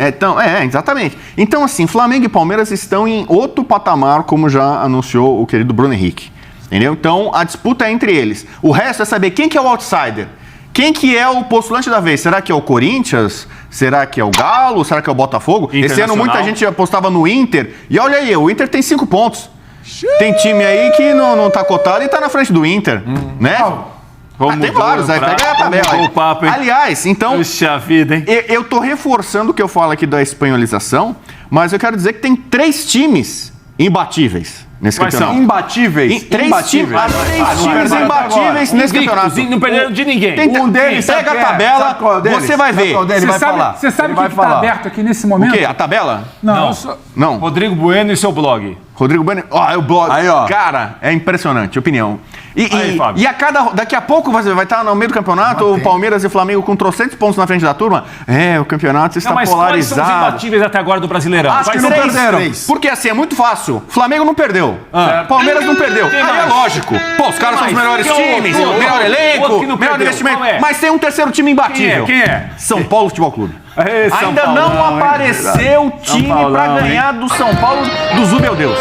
Exatamente. Então, assim, Flamengo e Palmeiras estão em outro patamar, como já anunciou o querido Bruno Henrique. Entendeu? Então, a disputa é entre eles. O resto é saber quem que é o outsider. Quem que é o postulante da vez? Será que é o Corinthians? Será que é o Galo? Será que é o Botafogo? Esse ano muita gente apostava no Inter. E olha aí, o Inter tem 5 pontos. Tem time aí que não tá cotado e tá na frente do Inter, né? Tem vários, aí pega a tabela. O papo, hein? Aliás, então... Puxa vida, hein? Eu tô reforçando o que eu falo aqui da espanholização, mas eu quero dizer que tem 3 times imbatíveis. nesse Quais campeonato. são? Imbatíveis. Três times imbatíveis nesse campeonato. Não perderam de ninguém. Um deles, Pega a tabela, você vai ver. Você sabe o que está aberto aqui nesse momento? O quê? A tabela? Não. Não. Rodrigo Bueno e seu blog. Rodrigo Bueno. Ó, o blog. Aí, ó. Cara, é impressionante, opinião. Aí, Fábio. Daqui a pouco vai estar no meio do campeonato o Palmeiras e o Flamengo com 300 pontos na frente da turma. O campeonato está Mas quais são os polarizado. imbatíveis até agora do Brasileirão? Acho que não perderam. Porque assim, é muito fácil. Flamengo não perdeu. Palmeiras não perdeu. Quem Aí é mais? lógico. Pô, os caras são os melhores times, melhor elenco, melhor investimento. Mas tem um terceiro time imbatível. Quem é? São Paulo Futebol Clube. São Ainda Paulão, não apareceu o time pra ganhar do São Paulo do Zubeldeus.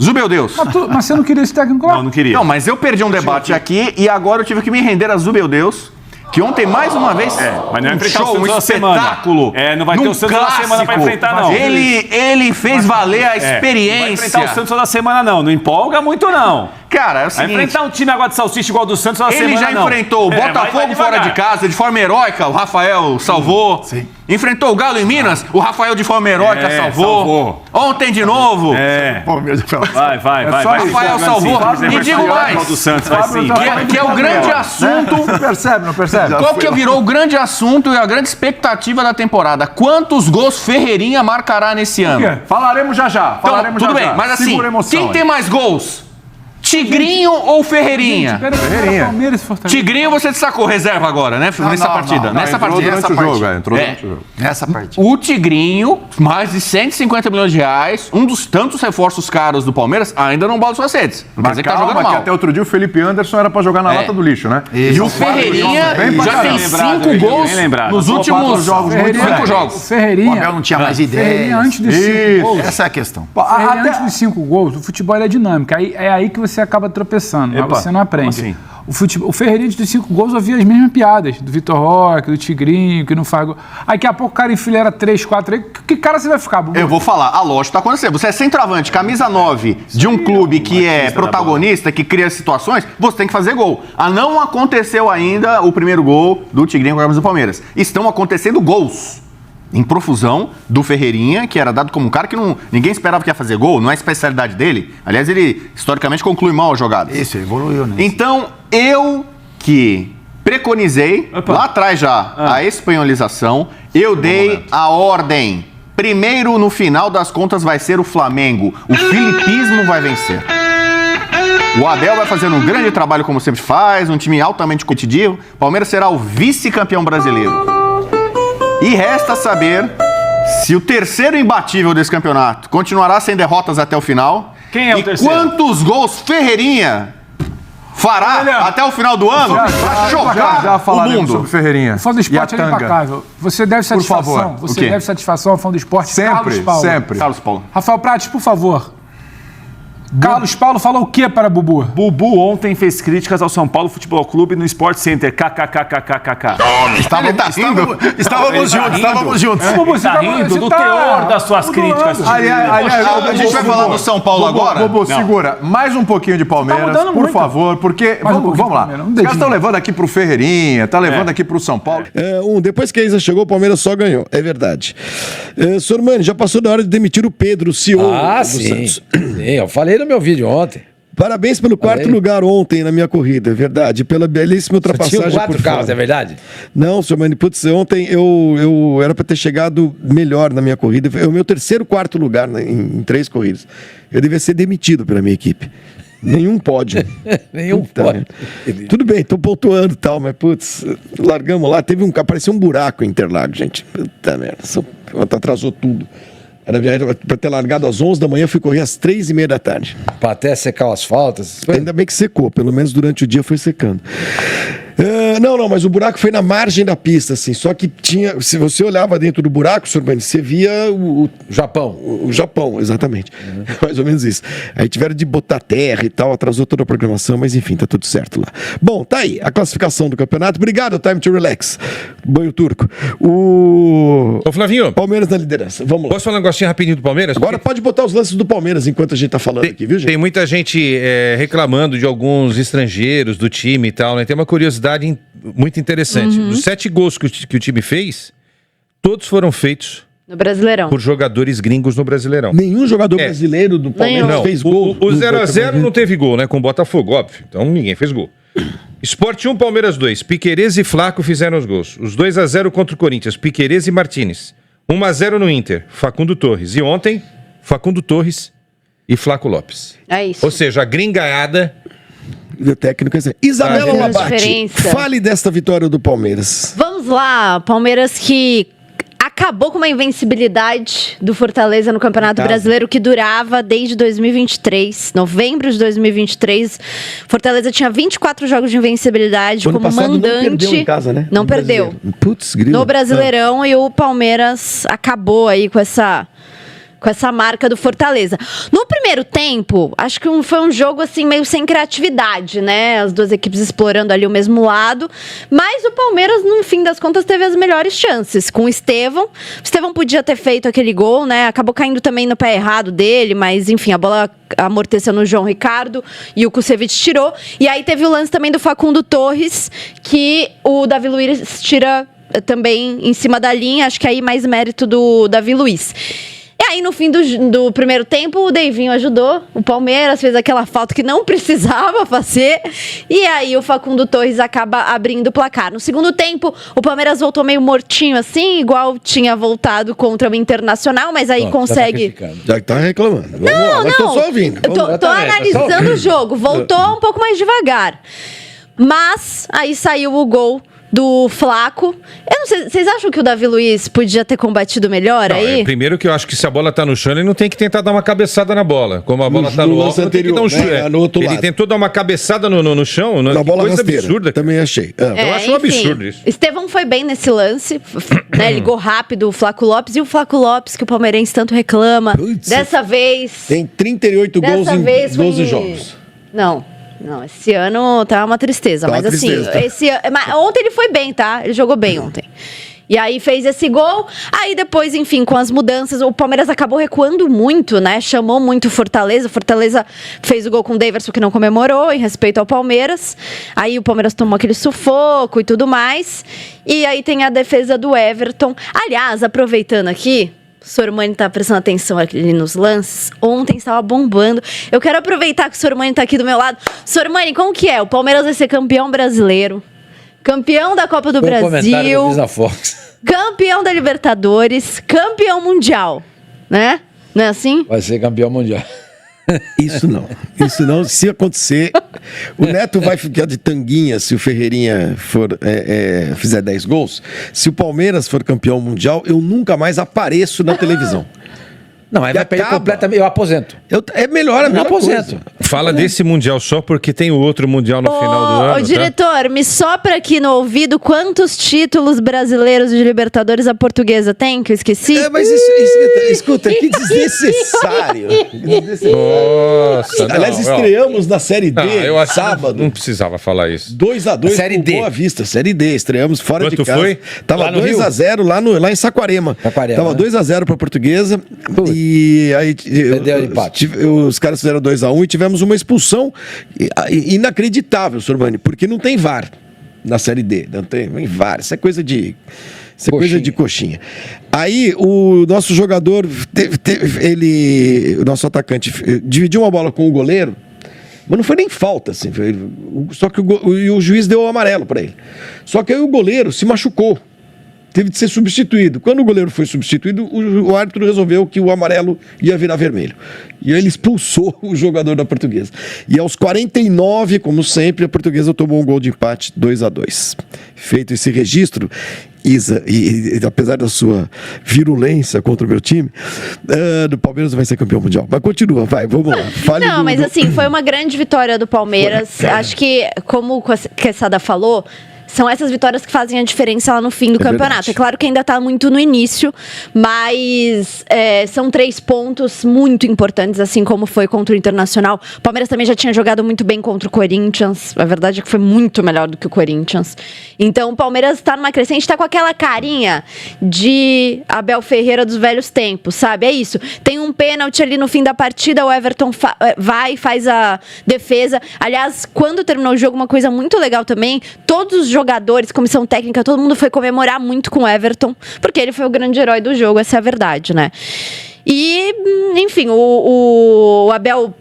Zubeldeus. Mas você não queria esse técnico lá? Não queria. Não, mas eu perdi um debate aqui e agora eu tive que me render a Zubeldeus, que ontem, mais uma vez, mas não é enfrentar o show, Santos um na semana. espetáculo. Não vai ter o Santos na semana pra enfrentar, não. Ele fez valer a experiência. Não vai enfrentar o Santos na semana, não. Não empolga muito, não. Cara, é o Vai seguinte... enfrentar um time agora de salsicha igual do Santos na semana, Ele já não. enfrentou o Botafogo fora de casa, de forma heróica, o Rafael salvou. Sim. Enfrentou o Galo em Minas, o Rafael de forma heróica salvou. Ontem de novo. Vai. Rafael salvou. E digo mais, do Santos, vai sim. que é o grande assunto... Você percebe, não percebe? Qual que virou o grande assunto e a grande expectativa da temporada? Quantos gols Ferreirinha marcará nesse ano? Falaremos já. Então, tudo bem, mas assim, quem tem mais gols? Tigrinho ou Ferreirinha? Ferreirinha. Tigrinho você destacou reserva agora, né? Nessa partida. Nessa partida. Entrou durante o jogo. Nessa partida. O Tigrinho, mais de 150 milhões de reais, um dos tantos reforços caros do Palmeiras, ainda não bola suas redes. Não quer dizer que tá jogando mal. Que até outro dia o Felipe Anderson era pra jogar na lata do lixo, né? E o Ferreirinha já tem 5 gols nos últimos 5 jogos. O Ferreirinha. Abel não tinha mais ideia. Ferreirinha antes dos 5 gols. Essa é a questão. Ferreirinha antes dos 5 gols, o futebol é dinâmico. É aí que você acaba tropeçando, mas você não aprende. Assim? O Ferreirinha antes dos 5 gols ouvia as mesmas piadas do Vitor Roque, do Tigrinho, que não faz gol. Aí daqui a pouco o cara enfileira 3, 4 aí. Que cara você vai ficar, Bubu? Eu vou falar, a lógica tá acontecendo. Você é centroavante, camisa 9 de um clube que é protagonista, que cria situações, você tem que fazer gol. Não aconteceu ainda o primeiro gol do Tigrinho com a camisa do Palmeiras. Estão acontecendo gols em profusão do Ferreirinha, que era dado como um cara que ninguém esperava que ia fazer gol, não é a especialidade dele. Aliás, ele historicamente conclui mal a jogada. Isso, evoluiu, né? Então, eu que preconizei lá atrás já a espanholização, eu dei a ordem. Primeiro, no final das contas, vai ser o Flamengo. O filipismo vai vencer. O Abel vai fazendo um grande trabalho, como sempre faz, um time altamente competitivo. O Palmeiras será o vice-campeão brasileiro. E resta saber se o terceiro imbatível desse campeonato continuará sem derrotas até o final. Quem é o terceiro? Quantos gols Ferreirinha fará até o final do ano para chocar o mundo? Sobre Ferreirinha. O fã do esporte é impecável. Você deve satisfação. Você deve satisfação ao fã do esporte. Sempre. Carlos Paulo. Rafael Prates, por favor. Carlos Paulo falou o que para Bubu? Bubu ontem fez críticas ao São Paulo Futebol Clube no Sport Center. KKKKKK. Estávamos juntos. Bubu, Tá rindo do teor das suas críticas. A gente vai falar do São Paulo agora? Bubu, segura. Mais um pouquinho de Palmeiras, por favor, porque... Vamos lá. Os caras estão levando aqui pro Ferreirinha, tá levando aqui pro São Paulo. Depois que a Isa chegou, o Palmeiras só ganhou. É verdade. Sormani, já passou da hora de demitir o Pedro, o CEO do Santos. Sim, eu falei no meu vídeo ontem. Parabéns pelo quarto lugar ontem na minha corrida, é verdade. Pela belíssima ultrapassagem. Tinha 4 carros, é verdade? Não, Sormani, putz, ontem eu era para ter chegado melhor na minha corrida. Foi o meu terceiro, quarto lugar em 3 corridas. Eu devia ser demitido pela minha equipe. Nenhum pódio. Nenhum pódio. Tudo bem, tô pontuando e tal, mas putz, largamos lá. Apareceu um buraco em Interlagos, gente. Puta merda, atrasou tudo. Era para ter largado às 11 da manhã, fui correr às 3h30 da tarde. Para até secar o asfalto? Ainda bem que secou, pelo menos durante o dia foi secando. Não, mas o buraco foi na margem da pista, assim. Só que tinha. Se você olhava dentro do buraco, Sr. Bani, você via o Japão. O Japão, exatamente. Mais ou menos isso. Aí tiveram de botar terra e tal, atrasou toda a programação, mas enfim, tá tudo certo lá. Bom, tá aí a classificação do campeonato. Obrigado, Time to Relax. Banho turco. Ô, Flavinho. Palmeiras na liderança. Vamos lá. Posso falar um negocinho rapidinho do Palmeiras? Agora pode botar os lances do Palmeiras enquanto a gente tá falando aqui, viu, gente? Tem muita gente reclamando de alguns estrangeiros do time e tal, né? Tem uma curiosidade muito interessante. Dos 7 gols que o time fez, todos foram feitos No Brasileirão. Por jogadores gringos no Brasileirão. Nenhum jogador brasileiro do Palmeiras fez gol. O 0x0 não teve gol, né? Com o Botafogo, óbvio. Então ninguém fez gol. Sport 1, Palmeiras 2. Piquerez e Flaco fizeram os gols. Os 2x0 contra o Corinthians. Piquerez e Martínez. 1x0 no Inter. Facundo Torres. E ontem, Facundo Torres e Flaco Lopes. É isso. Ou seja, a gringaiada... O técnico é Isabela Labate, fale desta vitória do Palmeiras. Vamos lá, Palmeiras que acabou com uma invencibilidade do Fortaleza no Campeonato Brasileiro que durava desde 2023, novembro de 2023. Fortaleza tinha 24 jogos de invencibilidade como mandante. Não perdeu em casa, né? Não perdeu. Putz, grilo. No Brasileirão, e o Palmeiras acabou aí com essa marca do Fortaleza. No primeiro tempo, acho que foi um jogo assim meio sem criatividade, né? As duas equipes explorando ali o mesmo lado, mas o Palmeiras, no fim das contas, teve as melhores chances com o Estevão. O Estevão podia ter feito aquele gol, né? Acabou caindo também no pé errado dele, mas enfim, a bola amorteceu no João Ricardo e o Kusevich tirou. E aí teve o lance também do Facundo Torres, que o Davi Luiz tira também em cima da linha, acho que aí mais mérito do Davi Luiz. E aí, no fim do primeiro tempo, o Deivinho ajudou. O Palmeiras fez aquela falta que não precisava fazer. E aí, o Facundo Torres acaba abrindo o placar. No segundo tempo, o Palmeiras voltou meio mortinho assim, igual tinha voltado contra o Internacional, mas aí consegue... Já tá reclamando. Vamos lá, mas tô só ouvindo. Tô analisando o jogo. Voltou um pouco mais devagar. Mas aí saiu o gol do Flaco. Eu não sei, vocês acham que o Davi Luiz podia ter combatido melhor aí? Primeiro que eu acho que se a bola tá no chão, ele não tem que tentar dar uma cabeçada na bola. Como a bola tá no alto, tem que dar um chute. Ele tentou dar uma cabeçada no chão, na bola coisa rasteira. Absurda. Também achei. Eu acho um absurdo isso. Estevão foi bem nesse lance, né? Ligou rápido o Flaco Lopes, e o Flaco Lopes, que o palmeirense tanto reclama. Dessa vez... Tem 38 gols em 12 jogos. Não, esse ano tá uma tristeza. Mas assim, ontem ele foi bem, tá? Ele jogou bem ontem. E aí fez esse gol. Aí depois, enfim, com as mudanças, o Palmeiras acabou recuando muito, né? Chamou muito o Fortaleza. O Fortaleza fez o gol com o Daverson, que não comemorou, em respeito ao Palmeiras. Aí o Palmeiras tomou aquele sufoco e tudo mais. E aí tem a defesa do Everton. Aliás, aproveitando aqui... O Sormani tá prestando atenção ali nos lances. Ontem estava bombando. Eu quero aproveitar que o Sormani tá aqui do meu lado. Sormani, como que é? O Palmeiras vai ser campeão brasileiro, campeão da Copa do Brasil, campeão da Libertadores, campeão mundial, né? Não é assim? Vai ser campeão mundial. Isso não. Se acontecer, o Neto vai ficar de tanguinha se o Ferreirinha fizer 10 gols. Se o Palmeiras for campeão mundial, eu nunca mais apareço na televisão. Não, aí vai perder completamente. Eu aposento. É melhor a mesma coisa. Fala desse Mundial só porque tem o outro Mundial no final do ano. Ô, diretor, me sopra aqui no ouvido quantos títulos brasileiros de Libertadores a Portuguesa tem, que eu esqueci? Mas escuta, que desnecessário. Nossa, aliás, estreamos na Série D sábado. Não precisava falar isso. 2x2 Série D. Boa Vista, Série D. Estreamos fora de casa. Foi? Tava 2x0 lá em Saquarema. Tava 2x0 pra Portuguesa. E aí os caras fizeram 2x1 e tivemos uma expulsão inacreditável, Sormani, porque não tem VAR na Série D. Não tem VAR. Isso é coisa de coxinha. Aí o nosso jogador, o nosso atacante, dividiu uma bola com o goleiro, mas não foi nem falta, assim. Só que o juiz deu o amarelo para ele. Só que aí o goleiro se machucou. Teve de ser substituído. Quando o goleiro foi substituído, o árbitro resolveu que o amarelo ia virar vermelho. E ele expulsou o jogador da Portuguesa. E aos 49, como sempre, a Portuguesa tomou um gol de empate 2x2. Feito esse registro, Isa, e apesar da sua virulência contra o meu time, o Palmeiras vai ser campeão mundial. Mas continua, vamos lá. Mas assim, foi uma grande vitória do Palmeiras. Acho que, como o Quesada falou, são essas vitórias que fazem a diferença lá no fim do campeonato. Verdade. É claro que ainda está muito no início, mas são 3 pontos muito importantes, assim como foi contra o Internacional. O Palmeiras também já tinha jogado muito bem contra o Corinthians. A verdade é que foi muito melhor do que o Corinthians. Então o Palmeiras está numa crescente, está com aquela carinha de Abel Ferreira dos velhos tempos, sabe? É isso. Tem um pênalti ali no fim da partida, o Everton vai e faz a defesa. Aliás, quando terminou o jogo, uma coisa muito legal também, todos os jogadores, comissão técnica, todo mundo foi comemorar muito com o Everton, porque ele foi o grande herói do jogo, essa é a verdade, né? E, enfim, o Abel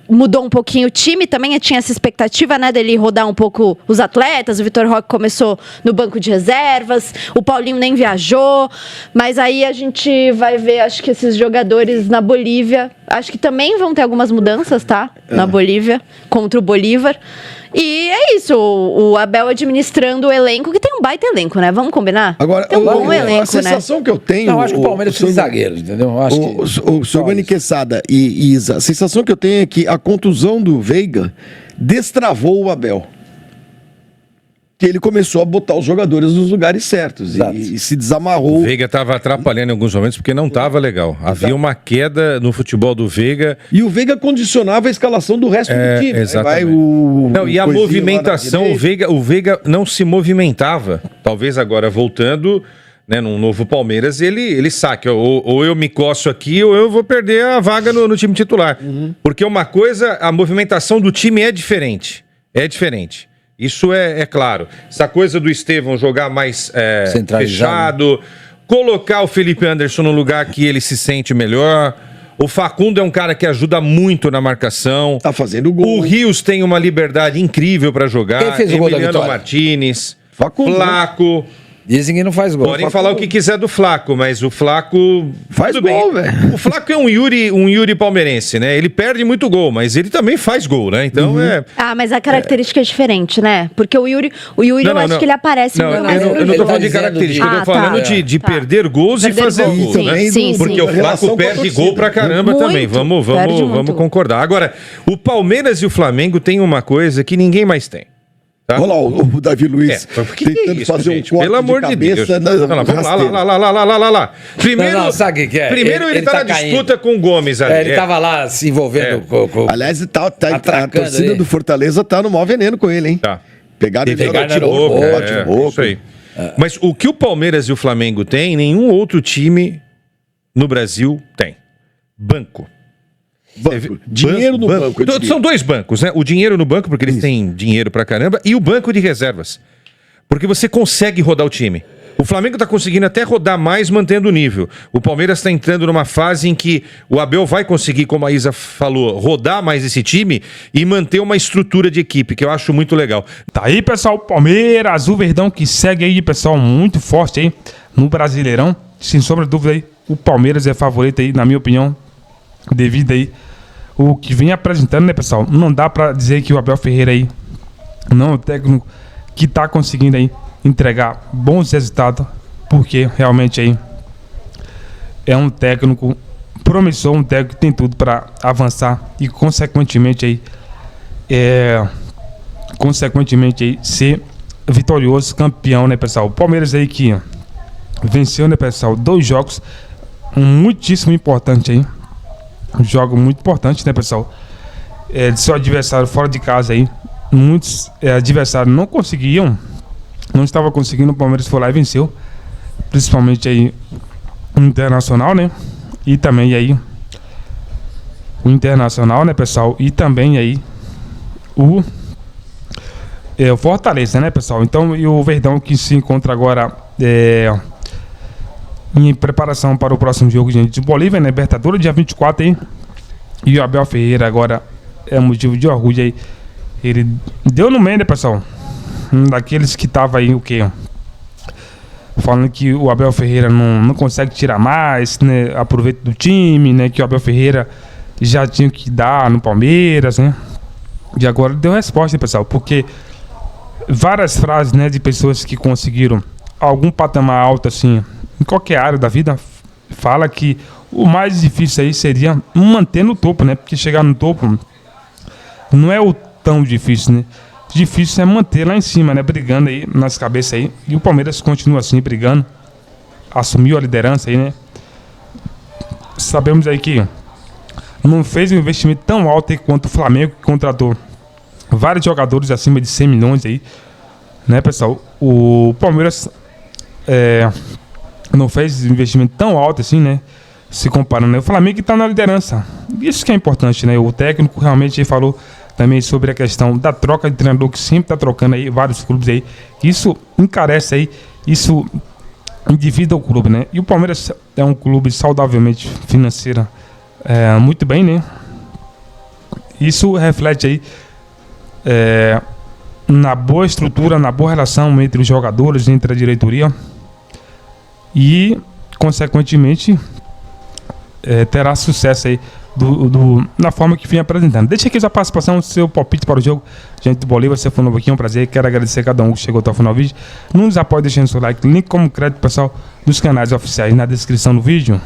mudou um pouquinho o time, também tinha essa expectativa, né, dele rodar um pouco os atletas. O Vitor Roque começou no banco de reservas, o Paulinho nem viajou, mas aí a gente vai ver, acho que esses jogadores na Bolívia, acho que também vão ter algumas mudanças, tá? Na Bolívia, contra o Bolívar. E é isso, o Abel administrando o elenco, que tem um baita elenco, né? Vamos combinar? Agora, tem um bom elenco, a sensação, né, que eu tenho... Não, eu acho que o Palmeiras precisa de zagueiros, entendeu? Eu acho o senhor Gani Quesada e Isa, a sensação que eu tenho é que a contusão do Veiga destravou o Abel. Que ele começou a botar os jogadores nos lugares certos e se desamarrou. O Veiga estava atrapalhando em alguns momentos porque não estava legal. Havia uma queda no futebol do Veiga. E o Veiga condicionava a escalação do resto do time. Exatamente. E a movimentação, o Veiga não se movimentava. Talvez agora voltando, né, num novo Palmeiras, ele saque. Ou eu me coço aqui ou eu vou perder a vaga no time titular. Porque uma coisa, a movimentação do time é diferente. É diferente. Isso é claro. Essa coisa do Estevão jogar mais fechado, colocar o Felipe Anderson no lugar que ele se sente melhor. O Facundo é um cara que ajuda muito na marcação. Tá fazendo gol. O Rios tem uma liberdade incrível para jogar. Quem fez o gol da Emiliano vitória? Martínez, Facundo, Flaco. Dizem que não faz gol. Podem falar o que quiser do Flaco, mas o Flaco... Faz tudo gol, bem. velho. O Flaco é um Yuri palmeirense, né? Ele perde muito gol, mas ele também faz gol, né? Então Ah, mas a característica é diferente, né? Porque o Yuri eu acho que ele aparece muito mais. Eu não tô falando de característica, eu tô falando de perder gols e fazer gol, né? Porque o Flaco perde gol pra caramba também. Vamos concordar. Agora, o Palmeiras e o Flamengo têm uma coisa que ninguém mais tem. Tá? Olha lá o Davi Luiz tentando fazer um corte pelo amor de Deus. Vamos lá. Primeiro ele tá na disputa com o Gomes ali. Ele tava lá se envolvendo com... Aliás, a torcida do Fortaleza tá no maior veneno com ele, hein? Tá. Pegaram ele de boca. Isso aí. Mas o que o Palmeiras e o Flamengo têm, nenhum outro time no Brasil tem. Banco. Dinheiro no banco. São dois bancos, né? O dinheiro no banco, porque eles têm dinheiro pra caramba, e o banco de reservas. Porque você consegue rodar o time. O Flamengo tá conseguindo até rodar mais, mantendo o nível. O Palmeiras tá entrando numa fase em que o Abel vai conseguir, como a Isa falou, rodar mais esse time e manter uma estrutura de equipe, que eu acho muito legal. Tá aí, pessoal, Palmeiras, o Verdão que segue aí, pessoal, muito forte aí no Brasileirão. Sem sombra de dúvida aí, o Palmeiras é favorito aí, na minha opinião, devido aí o que vem apresentando, né, pessoal? Não dá pra dizer que o Abel Ferreira aí não é o técnico que tá conseguindo aí entregar bons resultados, porque realmente aí é um técnico promissor, um técnico que tem tudo para avançar e consequentemente aí ser vitorioso, campeão, né, pessoal? O Palmeiras aí que venceu, né, pessoal, 2 jogos muitíssimo importantes aí. Um jogo muito importante, né, pessoal? De seu adversário fora de casa aí. Muitos adversários não estavam conseguindo. O Palmeiras foi lá e venceu. Principalmente aí o Internacional, né? E também aí o Internacional, né, pessoal? E também aí o Fortaleza, né, pessoal? Então, e o Verdão que se encontra agora em preparação para o próximo jogo, gente, de Bolívia, né? Libertadores, dia 24 aí. E o Abel Ferreira agora é motivo de orgulho aí. Ele deu no meio, né, pessoal? Daqueles que tava aí, o quê? Falando que o Abel Ferreira não consegue tirar mais, né? Aproveito do time, né? Que o Abel Ferreira já tinha que dar no Palmeiras, né? E agora deu resposta, né, pessoal? Porque várias frases, né, de pessoas que conseguiram algum patamar alto, assim, em qualquer área da vida, fala que o mais difícil aí seria manter no topo, né? Porque chegar no topo não é o tão difícil, né? Difícil é manter lá em cima, né? Brigando aí nas cabeças aí. E o Palmeiras continua assim, brigando. Assumiu a liderança aí, né? Sabemos aí que não fez um investimento tão alto aí quanto o Flamengo, que contratou vários jogadores acima de 100 milhões aí, né, pessoal? O Palmeiras não fez investimento tão alto assim, né? Se comparando, né? O Flamengo que tá na liderança. Isso que é importante, né? O técnico realmente falou também sobre a questão da troca de treinador, que sempre está trocando aí vários clubes aí. Isso encarece aí, isso endivida o clube, né? E o Palmeiras é um clube saudavelmente financeiro, muito bem, né? Isso reflete aí na boa estrutura, na boa relação entre os jogadores, entre a diretoria e, consequentemente, terá sucesso aí na forma que vem apresentando. Deixa aqui sua participação, seu palpite para o jogo. Gente do Bolívar, você foi novo aqui, é um prazer. Quero agradecer a cada um que chegou até o final do vídeo. Não nos apoie deixando seu like, link como crédito, pessoal, nos canais oficiais na descrição do vídeo.